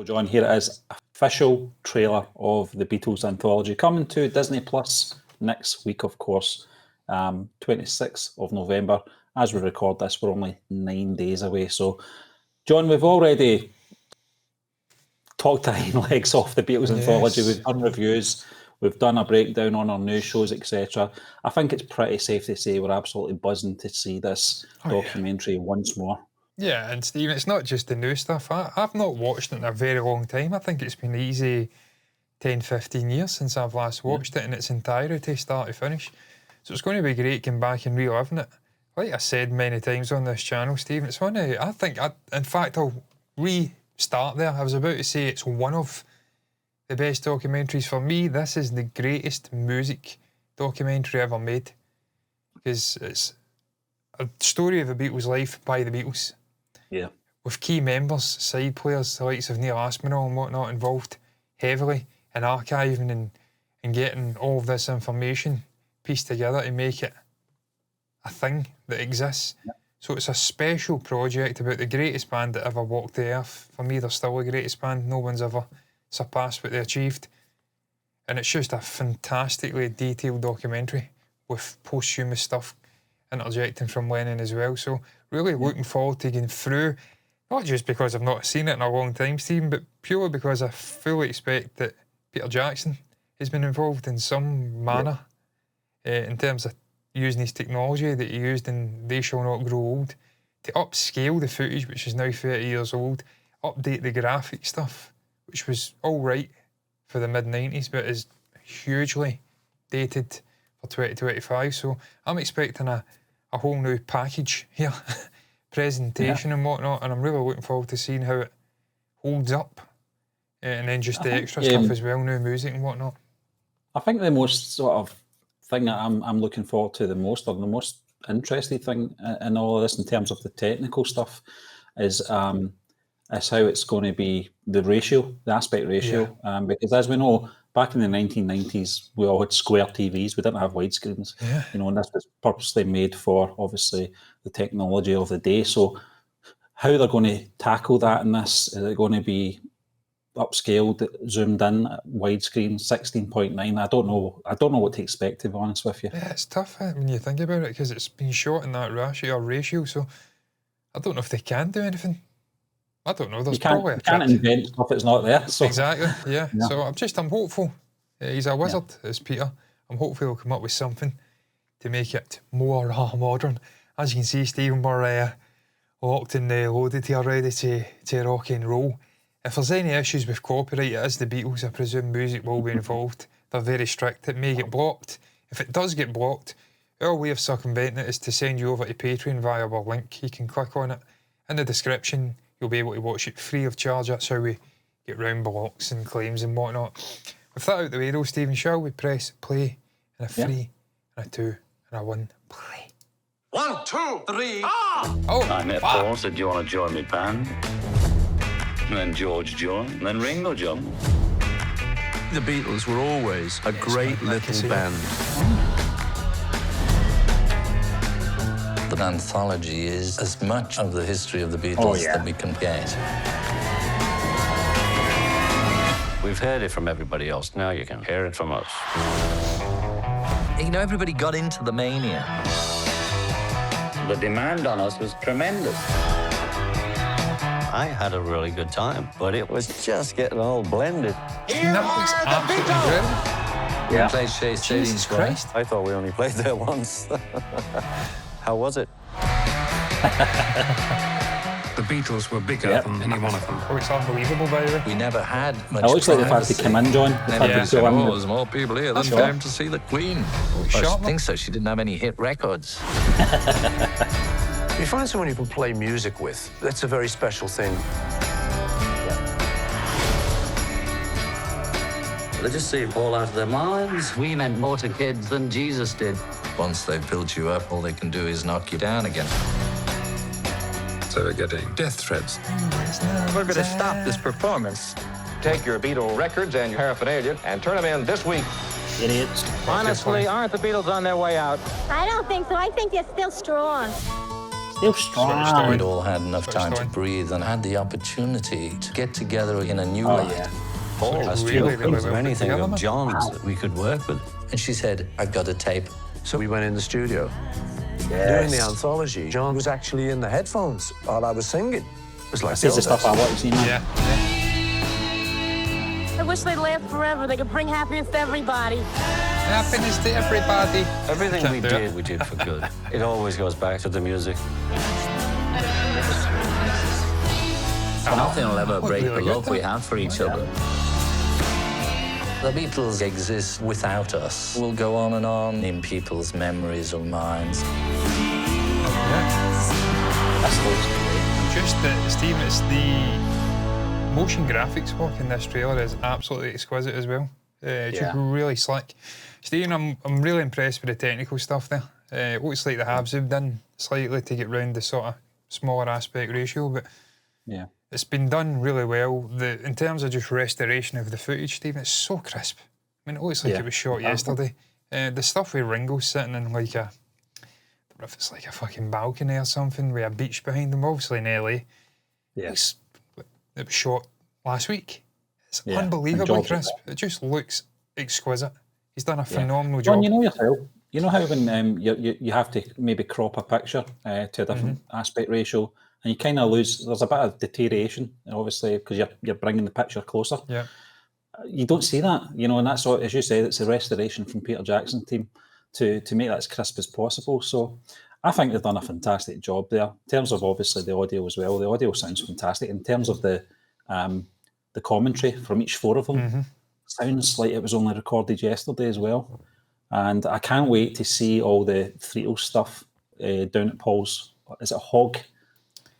So, John, here it is, official trailer of the Beatles Anthology, coming to Disney Plus next week, of course, 26th of November. As we record this, we're only 9 days away. So, John, we've already talked our hind legs off the Beatles Anthology. We've done reviews, we've done a breakdown on our news shows, etc. I think it's pretty safe to say we're absolutely buzzing to see this documentary once more. Yeah, and Stephen, it's not just the new stuff. I've not watched it in a very long time. I think it's been easy 10, 15 years since I've last watched it in its entirety, start to finish. So it's going to be great coming back and reliving it. Like I said many times on this channel, Stephen, it's one of, in fact, I'll restart there. I was about to say it's one of the best documentaries. For me, this is the greatest music documentary ever made, because it's a story of the Beatles' life by the Beatles. Yeah. With key members, side players, the likes of Neil Aspinall and whatnot involved heavily in archiving and getting all of this information pieced together to make it a thing that exists. Yeah. So it's a special project about the greatest band that ever walked the earth. For me, they're still the greatest band. No one's ever surpassed what they achieved. And it's just a fantastically detailed documentary with posthumous stuff interjecting from Lennon as well. So really looking forward to getting through, not just because I've not seen it in a long time, Stephen, but purely because I fully expect that Peter Jackson has been involved in some manner in terms of using his technology that he used in They Shall Not Grow Old to upscale the footage, which is now 30 years old, update the graphic stuff, which was all right for the mid-90s, but is hugely dated for 2025. So I'm expecting a whole new package here, presentation and whatnot, and I'm really looking forward to seeing how it holds up. And then just the extra stuff as well, new music and whatnot. I think the most sort of thing that I'm looking forward to the most, or the most interesting thing in all of this in terms of the technical stuff, is how it's going to be the ratio, the aspect ratio. Yeah. Because as we know, back in the 1990s, we all had square TVs. We didn't have widescreens. Yeah. You know, and this was purposely made for, obviously, the technology of the day. So how they're going to tackle that in this, is it going to be upscaled, zoomed in, widescreen, 16.9? I don't know what to expect, to be honest with you. Yeah, it's tough when you think about it, because it's been shot in that ratio, so I don't know if they can do anything. I don't know. There's probably you can't invent stuff that's not there. So. Exactly, yeah. So I'm hopeful. He's a wizard, as Peter. I'm hopeful he'll come up with something to make it more modern. As you can see, Stephen, we're locked and loaded here, ready to rock and roll. If there's any issues with copyright, it is the Beatles. I presume music will be involved. They're very strict. It may get blocked. If it does get blocked, our way of circumventing it is to send you over to Patreon via our link. You can click on it. In the description, you'll be able to watch it free of charge. That's how we get round blocks and claims and whatnot. With that out the way though, Stephen, shall we press play in a 3 and a 2 and a 1, play. 1, 2, 3, Oh, I met Paul, said, do you want to join me band? And then George joined, and then Ringo joined. The Beatles were always a great little band. The anthology is as much of the history of the Beatles that we can get. We've heard it from everybody else. Now you can hear it from us. You know, everybody got into the mania. The demand on us was tremendous. I had a really good time, but it was just getting all blended. That looks absolutely incredible. We played Shea Stadium Jesus Square. Christ. I thought we only played there once. How was it? The Beatles were bigger than any one of them. Oh, it's unbelievable, by the way. We never had much It looks like they've had to privacy. come in, John. There's more people here than came to see the Queen. Sure. I think so. She didn't have any hit records. If you find someone you can play music with, that's a very special thing. They just seemed all out of their minds. We meant more to kids than Jesus did. Once they've built you up, all they can do is knock you down again. So we're getting death threats. We're going to stop this performance. Take your Beatle records and your paraphernalia and turn them in this week. Idiots. Honestly, aren't the Beatles on their way out? I don't think so. I think they're still strong. They're strong. Sort of We'd all had enough Sort of time to story. breathe and had the opportunity to get together in a new Oh, light. yeah. Paul has really, two really films well of put anything together, of man. John's that we could work with. And she said, I've got a tape. So we went in the studio. Doing the anthology, John was actually in the headphones while I was singing. It was like This is the stuff I want to see, man. Yeah. I wish they'd last forever. They could bring happiness to everybody. Happiness to everybody. Everything Can't we do did, it. we did for good. It always goes back to the music. Nothing will ever break really the good, love we though. have for each other. The Beatles exist without us. We'll go on and on in people's memories or minds. That's those. Just that, Steve, it's the motion graphics work in this trailer is absolutely exquisite as well. Just Yeah. really slick. Stephen, I'm really impressed with the technical stuff there. It looks like they have zoomed in slightly to get round the sort of smaller aspect ratio, but Yeah. it's been done really well. In terms of just restoration of the footage, Stephen, it's so crisp. I mean, it looks like Yeah. it was shot yesterday. The stuff with Ringo sitting in like I don't know if it's like a fucking balcony or something with a beach behind him, obviously in LA. Yeah. It was shot last week. It's Yeah, unbelievably and crisp. It just looks exquisite. He's done a Yeah. phenomenal John, job. you know yourself. You know how when you have to maybe crop a picture to a different aspect ratio, and you kind of lose. There's a bit of deterioration, obviously, because you're bringing the picture closer. Yeah. You don't see that, and that's what, as you said, it's a restoration from Peter Jackson's team to make that as crisp as possible. So I think they've done a fantastic job there. In terms of obviously the audio as well, the audio sounds fantastic. In terms of the commentary from each four of them, sounds like it was only recorded yesterday as well. And I can't wait to see all the Threetle stuff down at Paul's. Is it Hog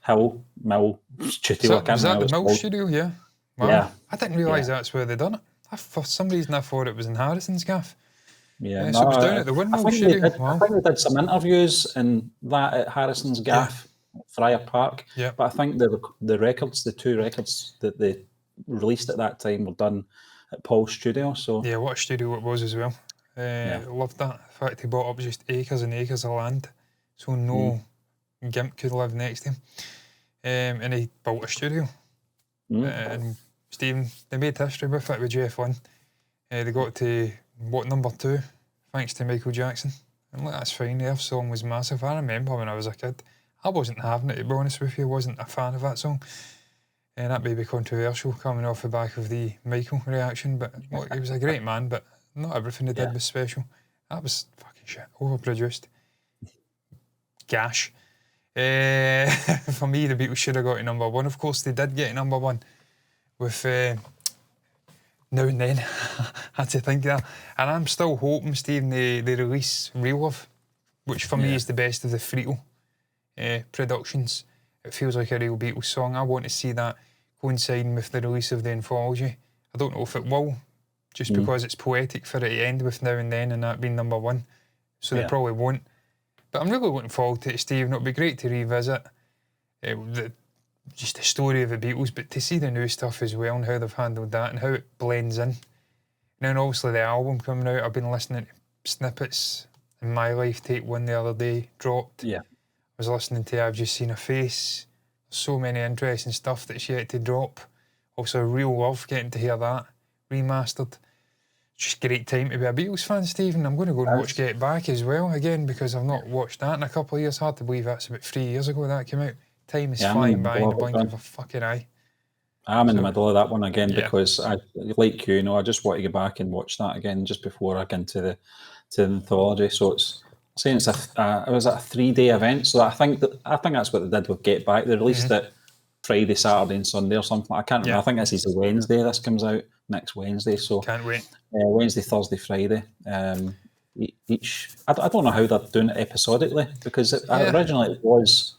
Hill Mill Studio? I can't Was that remember the what Mill it's called. Studio? Yeah. Wow. Yeah. I didn't realise that's where they done it. For some reason, I thought it was in Harrison's gaff. Yeah, So it was down at the I Windmill think Studio. I think they did some interviews in that at Harrison's gaff, Friar Park. Yeah. But I think the two records that they released at that time were done at Paul's studio. So Yeah, what a studio it was as well. Loved that. In fact, he bought up just acres and acres of land, so no gimp could live next to him. And he built a studio. And Stephen, they made history with it with Jeff Lynne. They got to number 2, thanks to Michael Jackson. And look, that's fine. Their song was massive. I remember when I was a kid, I wasn't having it, to be honest with you. I wasn't a fan of that song. And that may be controversial coming off the back of the Michael reaction, but look, he was a great man, but not everything he did was special. That was fucking shit. Overproduced. Gash. For me, the Beatles should have got to number 1. Of course, they did get to number 1 with Now and Then. Had to think of that. And I'm still hoping, Stephen, they release Real Love, which for me is the best of the Threetle productions. It feels like a real Beatles song. I want to see that coinciding with the release of the anthology. I don't know if it will, just because it's poetic for it to end with Now and Then and that being number 1. So they probably won't. But I'm really looking forward to it, Steve. And it'll be great to revisit just the story of the Beatles, but to see the new stuff as well and how they've handled that and how it blends in. Now, and obviously the album coming out, I've been listening to snippets. In My Life, Take 1 the other day dropped. yeah, I was listening to I've Just Seen a Face. So many interesting stuff that's yet to drop. Also, Real Love, getting to hear that remastered. Just great time to be a Beatles fan, Stephen. I'm going to go and watch Get Back as well again because I've not watched that in a couple of years. Hard to believe that's about 3 years ago that came out. Time is flying by in the blink of a fucking eye. I'm in the middle of that one again because I, like you, I just want to go back and watch that again just before I get into the anthology. So it's saying it was a 3-day event. So I think that's what they did with Get Back. They released it Friday, Saturday, and Sunday or something. I can't remember. I think this is a Wednesday. This comes out next Wednesday. So Can't wait. Wednesday, Thursday, Friday. Each. I don't know how they're doing it episodically because originally it was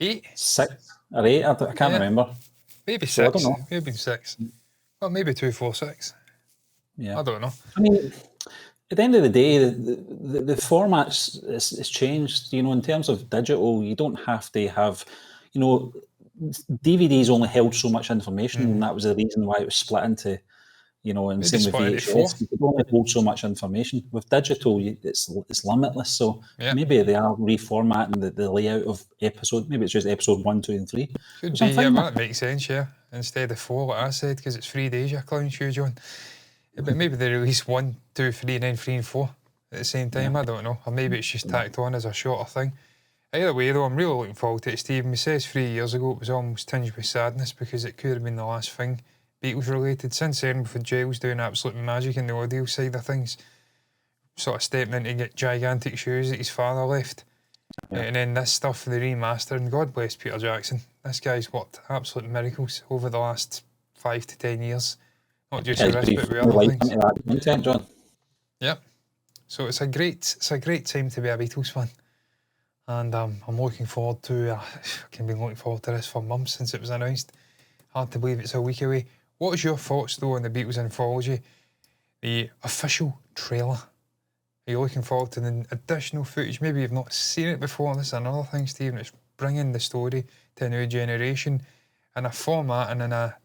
8? 6 or 8. I can't remember. Maybe So I 6. don't know. Maybe 6. Well, maybe 2, 4, 6. Yeah. I don't know. I mean, at the end of the day, the format's is changed. In terms of digital, you don't have to have, DVDs only held so much information, and that was the reason why it was split into, you know, and They same just with split it into four. VHS. You could only hold so much information. With digital, it's limitless. So Yeah. maybe they are reformatting the layout of episode. Maybe it's just episode 1, 2, and 3. Could Which be, I'm yeah, fine well, with. that makes sense, yeah. Instead of 4, like I said, because it's 3 days, your clown shoe, John. But maybe they release 1, 2, 3, and then 3 and 4 at the same time, I don't know. Or maybe it's just tacked on as a shorter thing. Either way, though, I'm really looking forward to it, Stephen. We says 3 years ago it was almost tinged with sadness because it could have been the last thing Beatles related. Since then, with Giles doing absolute magic in the audio side of things, sort of stepping in to get gigantic shoes that his father left. And then this stuff, the remastering, God bless Peter Jackson. This guy's worked absolute miracles over the last 5 to 10 years. Not just with this, but with other Light things. into that content, John. Yep. So it's a great time to be a Beatles fan. And I'm looking forward to, I've been looking forward to this for months since it was announced. Hard to believe it's a week away. What is your thoughts, though, on the Beatles Anthology, the official trailer? Are you looking forward to the additional footage? Maybe you've not seen it before. This is another thing, Stephen. It's bringing the story to a new generation in a format and in a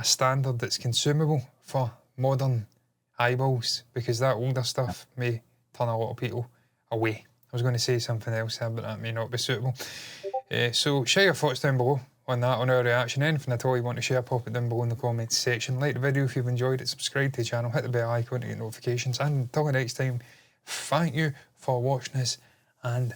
standard that's consumable for modern eyeballs, because that older stuff may turn a lot of people away. I was going to say something else there, but that may not be suitable. So share your thoughts down below on that, on our reaction. Anything at all you want to share, pop it down below in the comments section. Like the video if you've enjoyed it, subscribe to the channel, hit the bell icon to get notifications, and until the next time, thank you for watching us, and